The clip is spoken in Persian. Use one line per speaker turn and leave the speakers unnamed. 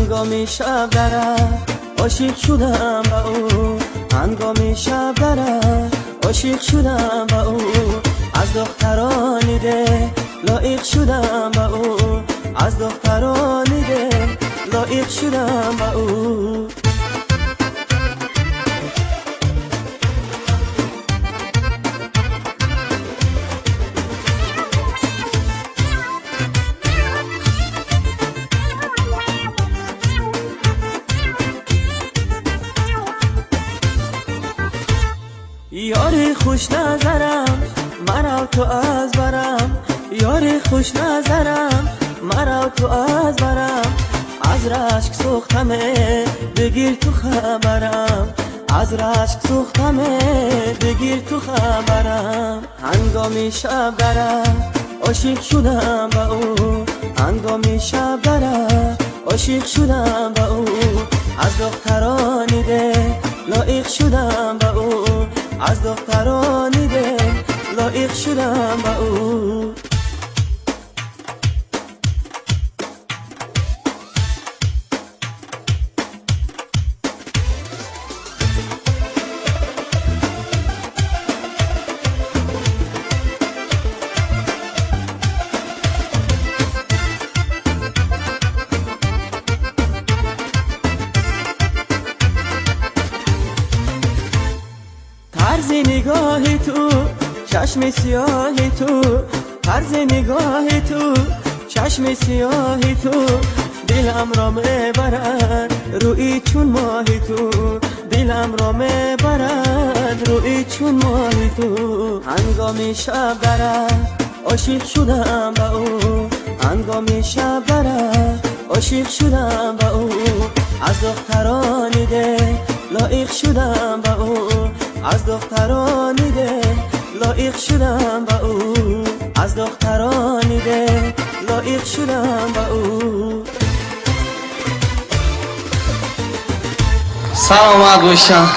هنگامی شب درم عاشق شدم با او، هنگامی شب درم عاشق شدم با او، از دخترانی ده لایق شدم با او، از دخترانی ده لایق شدم با او. یاری خوش نظرم مرا تو از برم، یاری خوش نظرم مرا تو از برم، از رشک سوختمه بگیر تو خبرم، از رشک سوختمه بگیر تو خبرم. هنگامی شب درم عاشق شدم با او، هنگامی شب درم عاشق شدم با او، از دخترانی ده لایق شدم با او، از دخترانی ده لایق شدم با او. طرز نگاه تو چشم سیاه تو، طرز نگاه تو چشم سیاه تو، دلم را میبرد روی چون ماه تو، دلم را میبرد روی چون ماه تو. هنگامی شب درم عاشق شدم با او، هنگامی شب درم عاشق شدم با او، از دخترانی ده لایق شدم با او، از دخترانی ده لایق شدم با او، از دخترانی ده لایق شدم با او.
سلام گوشم